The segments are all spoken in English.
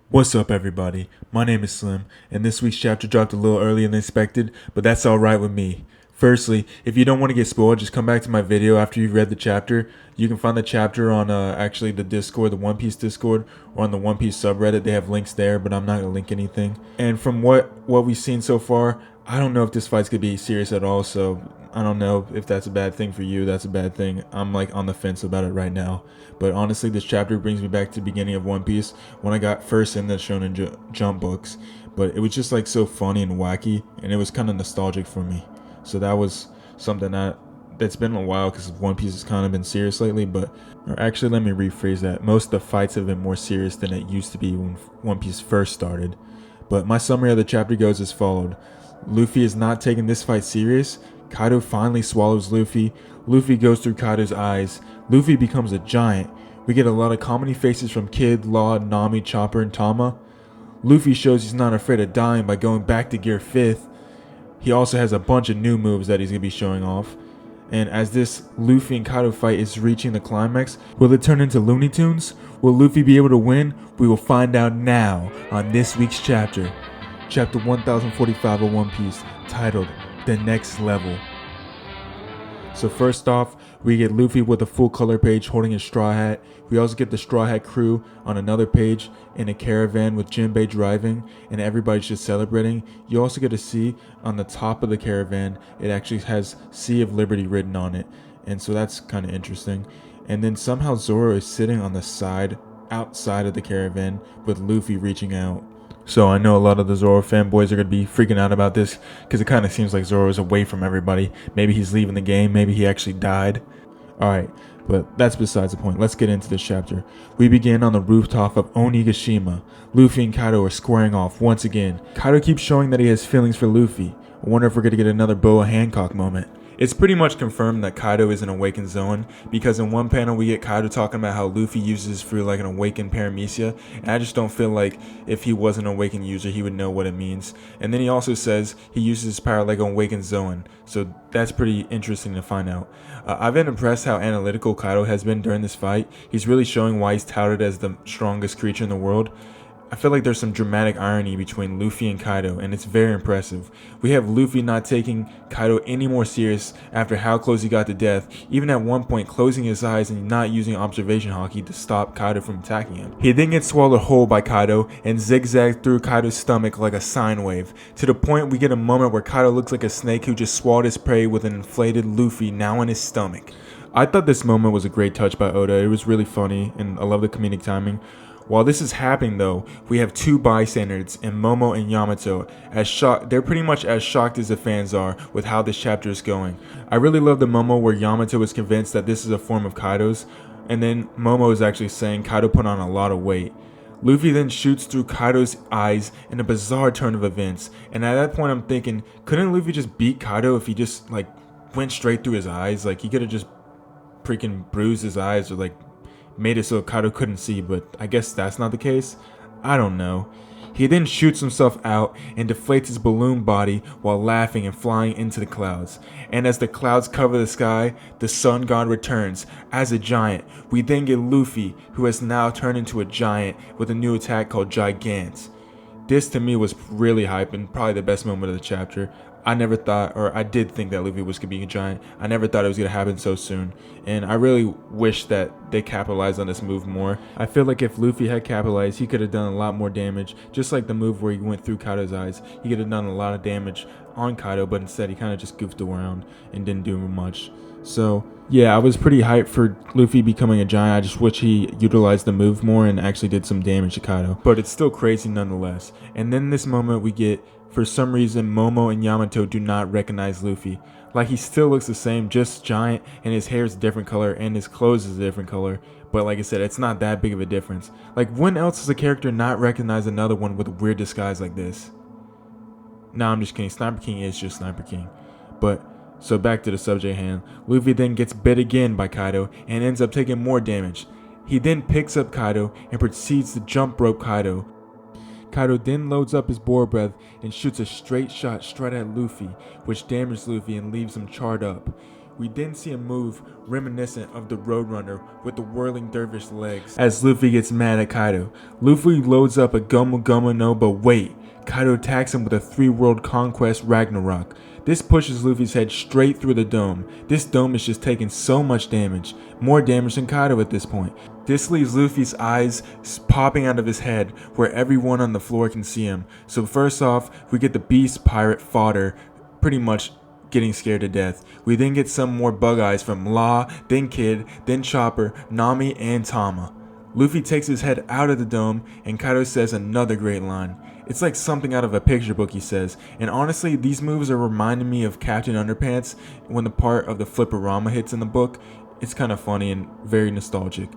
What's up, everybody? My name is Slim, and this week's chapter dropped a little earlier than expected, but that's alright with me. Firstly, if you don't want to get spoiled, just come back to my video after you've read the chapter. You can find the chapter on actually the Discord, the One Piece Discord, or on the One Piece subreddit. They have links there, but I'm not gonna link anything. And from what we've seen so far, I don't know if this fight's gonna be serious at all. So I don't know if that's a bad thing for you. That's a bad thing. I'm like on the fence about it right now. But honestly, this chapter brings me back to the beginning of One Piece when I got first in the Shonen Jump books. But it was just like so funny and wacky, and it was kind of nostalgic for me. So that was something that's been a while because One Piece has kind of been serious lately. But or actually, let me rephrase that. Most of the fights have been more serious than it used to be when One Piece first started. But my summary of the chapter goes as followed. Luffy is not taking this fight serious. Kaido finally swallows Luffy. Luffy goes through Kaido's eyes. Luffy becomes a giant. We get a lot of comedy faces from Kid, Law, Nami, Chopper, and Tama. Luffy shows he's not afraid of dying by going back to Gear 5th. He also has a bunch of new moves that he's going to be showing off. And as this Luffy and Kaido fight is reaching the climax, will it turn into Looney Tunes? Will Luffy be able to win? We will find out now on this week's chapter. Chapter 1045 of One Piece, titled The Next Level. So first off, we get Luffy with a full color page holding his straw hat. We also get the straw hat crew on another page in a caravan with Jinbei driving, and everybody's just celebrating. You also get to see on the top of the caravan, it actually has Sea of Liberty written on it, and so that's kind of interesting. And then somehow Zoro is sitting on the side outside of the caravan with Luffy reaching out. So I know a lot of the Zoro fanboys are going to be freaking out about this because it kind of seems like Zoro is away from everybody. Maybe he's leaving the game. Maybe he actually died. Alright, but that's besides the point. Let's get into this chapter. We begin on the rooftop of Onigashima. Luffy and Kaido are squaring off once again. Kaido keeps showing that he has feelings for Luffy. I wonder if we're going to get another Boa Hancock moment. It's pretty much confirmed that Kaido is an awakened Zoan, because in one panel we get Kaido talking about how Luffy uses for like an awakened paramecia, and I just don't feel like if he was an awakened user he would know what it means. And then he also says he uses his power like an awakened Zoan, so that's pretty interesting to find out. I've been impressed how analytical Kaido has been during this fight. He's really showing why he's touted as the strongest creature in the world. I feel like there's some dramatic irony between Luffy and Kaido, and it's very impressive. We have Luffy not taking Kaido any more serious after how close he got to death, even at one point closing his eyes and not using observation haki to stop Kaido from attacking him. He then gets swallowed whole by Kaido and zigzags through Kaido's stomach like a sine wave, to the point we get a moment where Kaido looks like a snake who just swallowed his prey with an inflated Luffy now in his stomach. I thought this moment was a great touch by Oda. It was really funny, and I love the comedic timing. While this is happening though, we have two bystanders in Momo and Yamato as shocked. They're pretty much as shocked as the fans are with how this chapter is going. I really love the Momo where Yamato is convinced that this is a form of Kaido's, and then Momo is actually saying Kaido put on a lot of weight. Luffy then shoots through Kaido's eyes in a bizarre turn of events, and at that point I'm thinking, couldn't Luffy just beat Kaido if he just like went straight through his eyes? Like he could have just freaking bruised his eyes or like made it so Kaido couldn't see, but I guess that's not the case. I don't know. He then shoots himself out and deflates his balloon body while laughing and flying into the clouds. And as the clouds cover the sky, the sun god returns as a giant. We then get Luffy, who has now turned into a giant with a new attack called Gigant. This to me was really hype and probably the best moment of the chapter. I never thought, or I did think that Luffy was going to be a giant. I never thought it was going to happen so soon. And I really wish that they capitalized on this move more. I feel like if Luffy had capitalized, he could have done a lot more damage. Just like the move where he went through Kaido's eyes. He could have done a lot of damage on Kaido, but instead he kind of just goofed around and didn't do much. So yeah, I was pretty hyped for Luffy becoming a giant. I just wish he utilized the move more and actually did some damage to Kaido. But it's still crazy nonetheless. And then this moment we get, for some reason, Momo and Yamato do not recognize Luffy. Like he still looks the same, just giant, and his hair is a different color and his clothes is a different color. But like I said, it's not that big of a difference. Like when else does a character not recognize another one with a weird disguise like this? Nah, I'm just kidding. Sniper King is just Sniper King. But so back to the subject at hand. Luffy then gets bit again by Kaido and ends up taking more damage. He then picks up Kaido and proceeds to jump rope Kaido. Kaido then loads up his boar breath and shoots a straight shot straight at Luffy, which damages Luffy and leaves him charred up. We then see a move reminiscent of the Roadrunner with the whirling dervish legs as Luffy gets mad at Kaido. Luffy loads up a Gomu Gomu no, but wait, Kaido attacks him with a 3-world conquest Ragnarok. This pushes Luffy's head straight through the dome. This dome is just taking so much damage, more damage than Kaido at this point. This leaves Luffy's eyes popping out of his head where everyone on the floor can see him. So first off, we get the beast pirate fodder pretty much getting scared to death. We then get some more bug eyes from Law, then Kid, then Chopper, Nami, and Tama. Luffy takes his head out of the dome and Kaido says another great line. It's like something out of a picture book, he says, and honestly these moves are reminding me of Captain Underpants when the part of the Flipperama hits in the book. It's kind of funny and very nostalgic.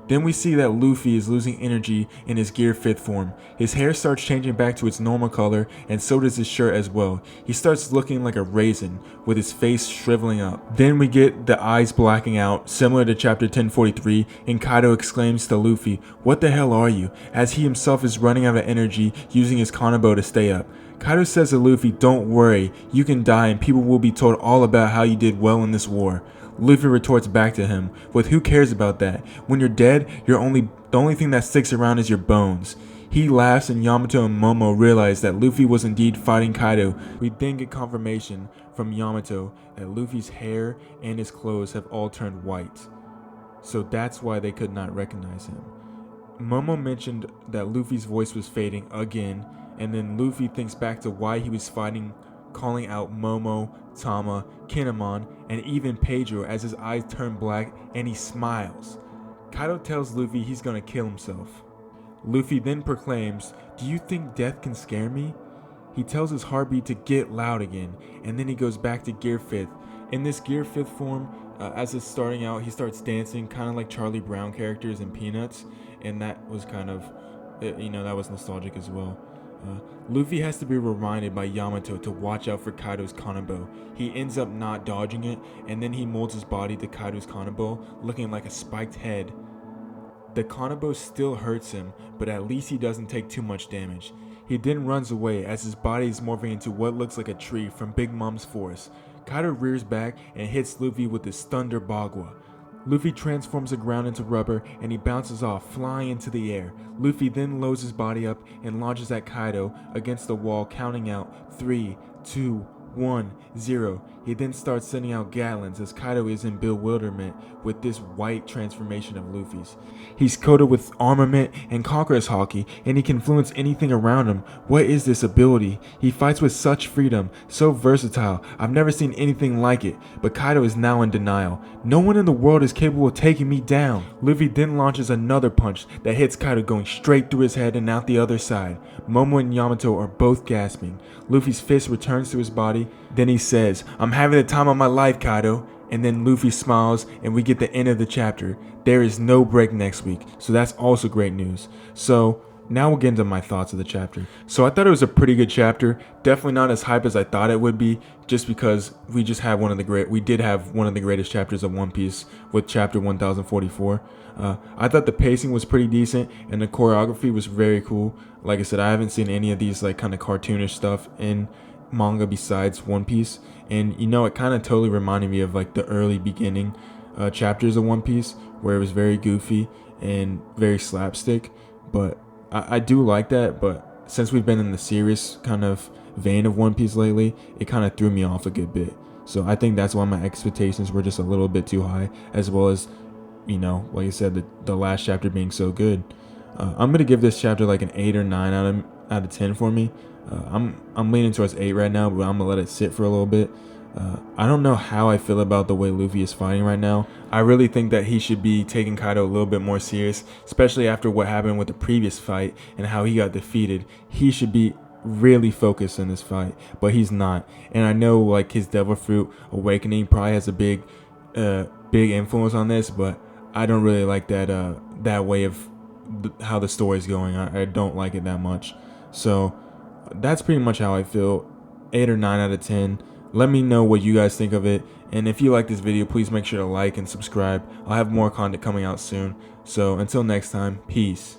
Then we see that Luffy is losing energy in his Gear 5th form. His hair starts changing back to its normal color, and so does his shirt as well. He starts looking like a raisin, with his face shriveling up. Then we get the eyes blacking out, similar to chapter 1043, and Kaido exclaims to Luffy, "What the hell are you?" as he himself is running out of energy using his Kanabo to stay up. Kaido says to Luffy, "Don't worry, you can die and people will be told all about how you did well in this war." Luffy retorts back to him with, "Who cares about that? When you're dead, the only thing that sticks around is your bones." He laughs and Yamato and Momo realize that Luffy was indeed fighting Kaido. We then get confirmation from Yamato that Luffy's hair and his clothes have all turned white. So that's why they could not recognize him. Momo mentioned that Luffy's voice was fading again, and then Luffy thinks back to why he was fighting, calling out Momo, Tama, Kinemon, and even Pedro as his eyes turn black and he smiles. Kaido tells Luffy he's gonna kill himself. Luffy then proclaims, "Do you think death can scare me?" He tells his heartbeat to get loud again, and then he goes back to Gear 5th. In this Gear 5th form, as it's starting out, he starts dancing kind of like Charlie Brown characters in Peanuts, and that was kind of, that was nostalgic as well. Luffy has to be reminded by Yamato to watch out for Kaido's Kanabo. He ends up not dodging it, and then he molds his body to Kaido's Kanabo, looking like a spiked head. The Kanabo still hurts him, but at least he doesn't take too much damage. He then runs away as his body is morphing into what looks like a tree from Big Mom's forest. Kaido rears back and hits Luffy with his Thunder Bagua. Luffy transforms the ground into rubber and he bounces off, flying into the air. Luffy then loads his body up and launches at Kaido against the wall, counting out 3, 2, 1, 0. He then starts sending out Gatlins as Kaido is in bewilderment with this white transformation of Luffy's. He's coated with armament and Conqueror's Haki, and he can influence anything around him. What is this ability? He fights with such freedom, so versatile. I've never seen anything like it, but Kaido is now in denial. No one in the world is capable of taking me down. Luffy then launches another punch that hits Kaido going straight through his head and out the other side. Momo and Yamato are both gasping. Luffy's fist returns to his body. Then he says, "I'm having the time of my life, Kaido." And then Luffy smiles and we get the end of the chapter. There is no break next week, so that's also great news. So now we'll get into my thoughts of the chapter. So I thought it was a pretty good chapter. Definitely not as hype as I thought it would be, just because we did have one of the greatest chapters of One Piece with chapter 1044. I thought the pacing was pretty decent and the choreography was very cool. Like I said, I haven't seen any of these like kind of cartoonish stuff in manga besides One Piece, and it kind of totally reminded me of like the early beginning chapters of One Piece, where it was very goofy and very slapstick. But I do like that, but since we've been in the serious kind of vein of One Piece lately, it kind of threw me off a good bit. So I think that's why my expectations were just a little bit too high, as well as like I said, the last chapter being so good. I'm gonna give this chapter like an 8 or 9 out of 10 for me. I'm leaning towards 8 right now, but I'm gonna let it sit for a little bit. I don't know how I feel about the way Luffy is fighting right now. I really think that he should be taking Kaido a little bit more serious, especially after what happened with the previous fight and how he got defeated. He should be really focused in this fight, but he's not. And I know like his Devil Fruit awakening probably has a big influence on this, but I don't really like that way of how the story's going. I don't like it that much. So that's pretty much how I feel. 8 or 9 out of 10. Let me know what you guys think of it, and if you like this video, please make sure to like and subscribe. I'll have more content coming out soon. So until next time, peace.